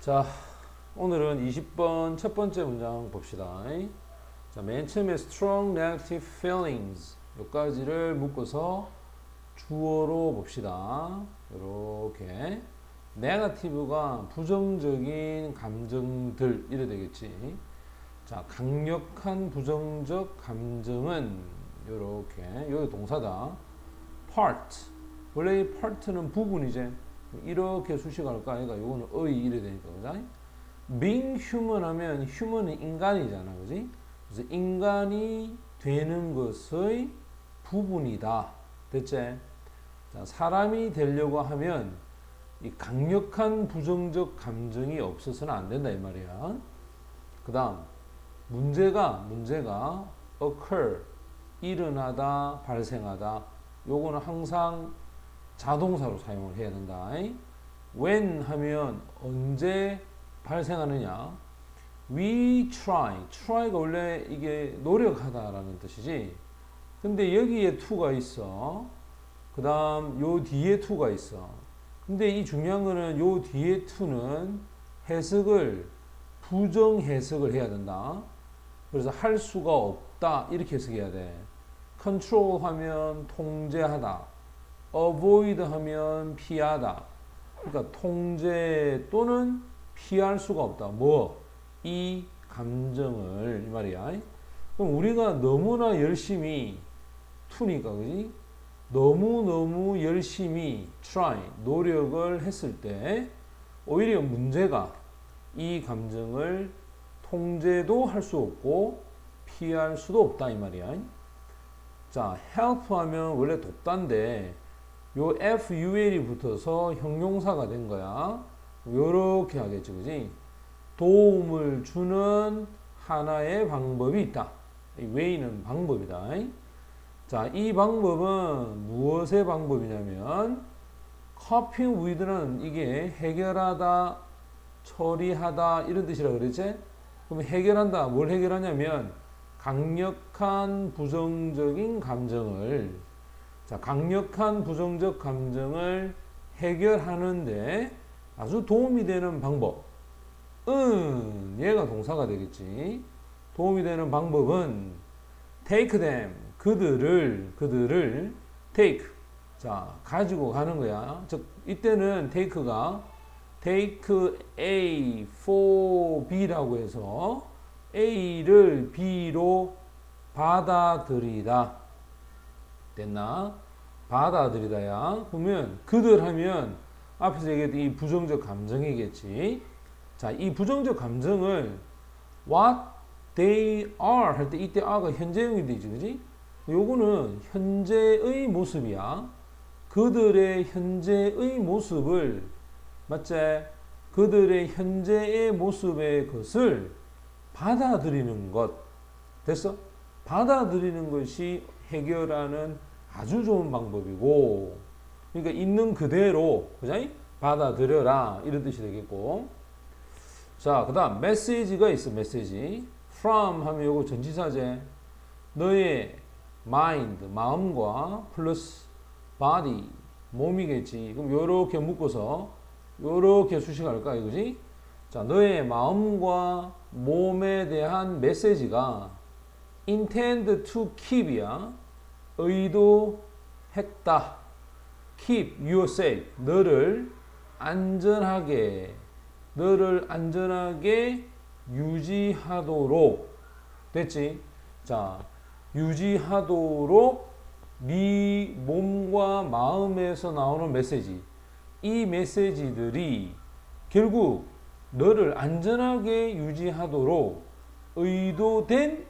자, 오늘은 20번 첫 번째 문장 봅시다. 자, 맨 처음에 strong negative feelings 여기까지를 묶어서 주어로 봅시다. 이렇게 negative가 부정적인 감정들 이래 되겠지. 자, 강력한 부정적 감정은 이렇게 여기 동사다. part 원래 이 part는 부분이지. 이렇게 수식할까 아이가 요거는 어이 이래 되니까 그죠? being human 하면 human은 인간이잖아, 그지? 그래서 인간이 되는 것의 부분이다. 됐지? 자, 사람이 되려고 하면 이 강력한 부정적 감정이 없어서는 안 된다 이 말이야. 그 다음 문제가 occur 일어나다 발생하다 요거는 항상 자동사로 사용을 해야 된다. when 하면 언제 발생하느냐. we try가 원래 이게 노력하다라는 뜻이지. 근데 여기에 to가 있어. 그 다음 요 뒤에 to가 있어. 근데 이 중요한 거는 요 뒤에 to는 해석을 부정 해석을 해야 된다. 그래서 할 수가 없다 이렇게 해석해야 돼. control 하면 통제하다. avoid 하면 피하다. 그러니까 통제 또는 피할 수가 없다. 뭐? 이 감정을 이 말이야. 그럼 우리가 너무나 열심히 to니까 그지? 너무너무 열심히 try 노력을 했을 때 오히려 문제가 이 감정을 통제도 할 수 없고 피할 수도 없다 이 말이야. 자, help 하면 원래 돕다인데 요 FUL이 붙어서 형용사가 된 거야. 요렇게 하겠지, 그지? 도움을 주는 하나의 방법이 있다. 이 way는 방법이다. 자, 이 방법은 무엇의 방법이냐면 coping with는 이게 해결하다, 처리하다 이런 뜻이라 그랬지? 그럼 해결한다. 뭘 해결하냐면 강력한 부정적인 감정을 강력한 부정적 감정을 해결하는데 아주 도움이 되는 방법. 얘가 동사가 되겠지. 도움이 되는 방법은 take them. 그들을 take. 자, 가지고 가는 거야. 즉, 이때는 take가 take A for B라고 해서 A를 B로 받아들이다. 됐나? 받아들이다야. 그러면 그들 하면 앞에서 얘기했던 이 부정적 감정이겠지. 자, 이 부정적 감정을 what they are 할 때 이때 are가 현재형이 되지, 그지? 요거는 현재의 모습이야. 그들의 현재의 모습을 맞지? 그들의 현재의 모습의 것을 받아들이는 것. 됐어? 받아들이는 것이 해결하는 아주 좋은 방법이고, 그러니까 있는 그대로, 그죠? 받아들여라. 이런 뜻이 되겠고. 자, 그 다음, 메시지가 있어, 메시지. from 하면 요거 전치사제. 너의 mind, 마음과 플러스 body, 몸이겠지. 그럼 요렇게 묶어서, 요렇게 수식할까, 이거지? 자, 너의 마음과 몸에 대한 메시지가 intend to keep이야. 의도했다. keep you safe. 너를 안전하게 유지하도록. 됐지? 자, 유지하도록 네 몸과 마음에서 나오는 메시지. 이 메시지들이 결국 너를 안전하게 유지하도록 의도된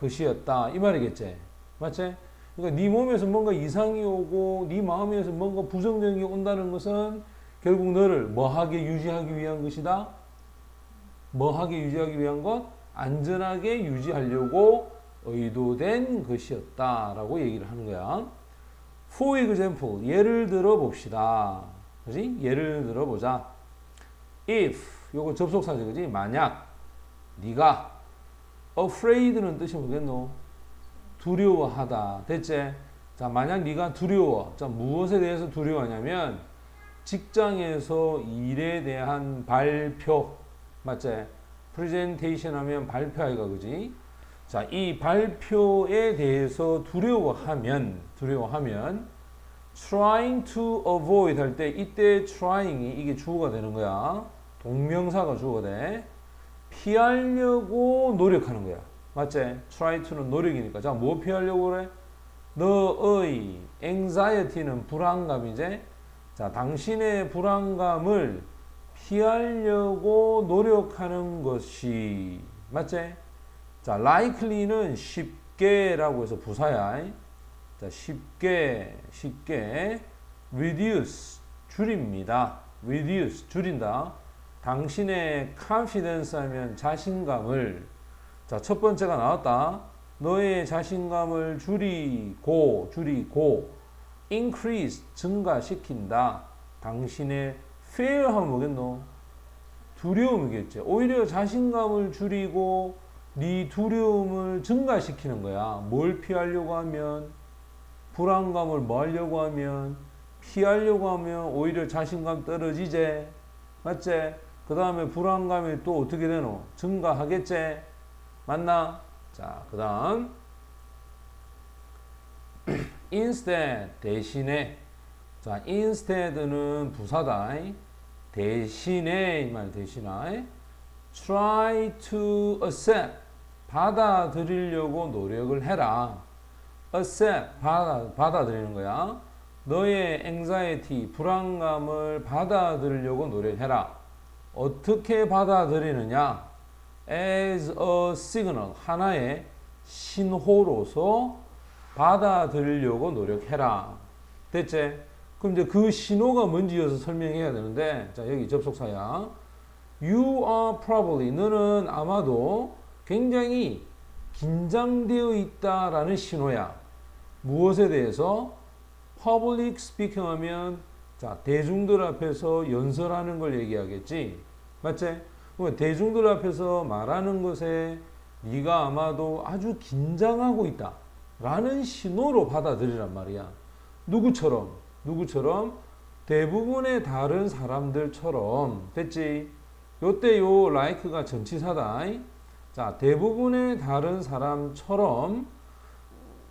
것이었다. 이 말이겠지? 맞지? 그러니까 네 몸에서 뭔가 이상이 오고 네 마음에서 뭔가 부정적인 게 온다는 것은 결국 너를 뭐하게 유지하기 위한 것이다? 뭐하게 유지하기 위한 것? 안전하게 유지하려고 의도된 것이었다. 라고 얘기를 하는 거야. For example, 예를 들어 봅시다. 그지? 예를 들어 보자. If, 요거 접속사죠. 그지? 만약, 네가 afraid는 뜻이 뭐겠노? 두려워하다. 됐지? 자, 만약 네가 두려워. 자, 무엇에 대해서 두려워하냐면 직장에서 일에 대한 발표, 맞지? 프레젠테이션 하면 발표하기가, 그지? 자, 이 발표에 대해서 두려워하면 trying to avoid 할 때 이때 trying이 이게 주어가 되는 거야. 동명사가 주어가 돼. 피하려고 노력하는 거야. 맞지? try to는 노력이니까. 자, 뭐 피하려고 그래? 너의 anxiety는 불안감이지. 자, 당신의 불안감을 피하려고 노력하는 것이, 맞지? 자, likely는 쉽게라고 해서 부사야. 자, 쉽게 reduce 줄입니다. reduce 줄인다. 당신의 confidence 하면 자신감을, 자, 첫 번째가 나왔다. 너의 자신감을 줄이고 increase 증가시킨다. 당신의 fear 하면 뭐겠노? 두려움이겠지. 오히려 자신감을 줄이고 네 두려움을 증가시키는 거야. 뭘 피하려고 하면? 불안감을 뭐 하려고 하면? 피하려고 하면 오히려 자신감 떨어지지. 맞지? 그 다음에 불안감이 또 어떻게 되노? 증가하겠지? 맞나? 자, 그 다음 instead 대신에. 자, instead는 부사다. 대신에 이 말 대신에 try to accept 받아들이려고 노력을 해라. accept 받아들이는 거야. 너의 anxiety 불안감을 받아들이려고 노력해라. 어떻게 받아들이느냐? as a signal 하나의 신호로서 받아들이려고 노력해라. 됐지? 그럼 이제 그 신호가 뭔지여서 설명해야 되는데, 자, 여기 접속사야. You are probably 너는 아마도 굉장히 긴장되어 있다라는 신호야. 무엇에 대해서? public speaking 하면 자, 대중들 앞에서 연설하는 걸 얘기하겠지. 맞지? 대중들 앞에서 말하는 것에 네가 아마도 아주 긴장하고 있다 라는 신호로 받아들이란 말이야. 누구처럼? 대부분의 다른 사람들처럼. 됐지? 요때 요 like가 전치사다. 자, 대부분의 다른 사람처럼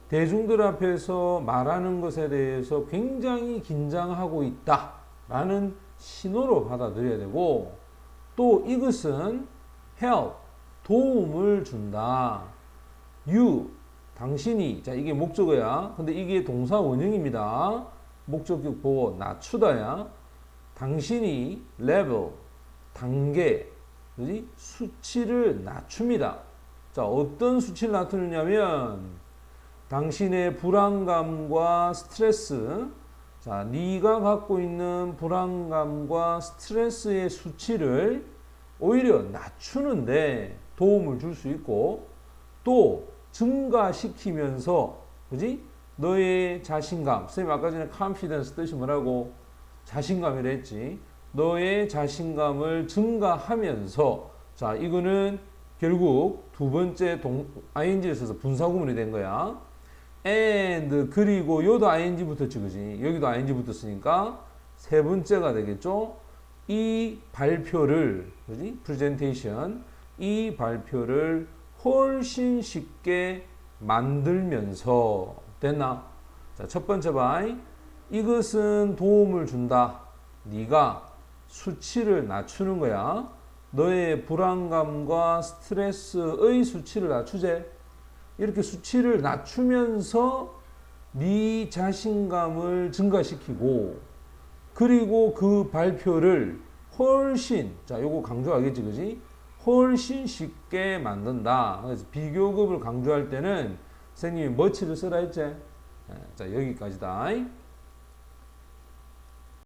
대중들 앞에서 말하는 것에 대해서 굉장히 긴장하고 있다 라는 신호로 받아들여야 되고, 또 이것은 help 도움을 준다. you 당신이, 자, 이게 목적어야. 근데 이게 동사 원형입니다. 목적격 보고 낮추다야. 당신이 level 단계, 그지? 수치를 낮춥니다. 자, 어떤 수치를 낮추느냐면 당신의 불안감과 스트레스, 자, 네가 갖고 있는 불안감과 스트레스의 수치를 오히려 낮추는데 도움을 줄 수 있고, 또 증가시키면서, 그지? 너의 자신감, 선생님 아까 전에 confidence 뜻이 뭐라고? 자신감이라 했지. 너의 자신감을 증가하면서, 자, 이거는 결국 두 번째 ing를 써서 분사구문이 된 거야. and 그리고 요도 ing 붙었지, 그지? 여기도 ing 붙었으니까 세 번째가 되겠죠. 이 발표를, 그지? presentation, 이 발표를 훨씬 쉽게 만들면서. 됐나? 자, 첫 번째 봐. 이것은 도움을 준다. 네가 수치를 낮추는 거야. 너의 불안감과 스트레스의 수치를 낮추재. 이렇게 수치를 낮추면서 네 자신감을 증가시키고, 그리고 그 발표를 훨씬, 자, 요거 강조하겠지, 그지? 훨씬 쉽게 만든다. 그래서 비교급을 강조할 때는 선생님이 much를 쓰라 했지? 자, 여기까지다.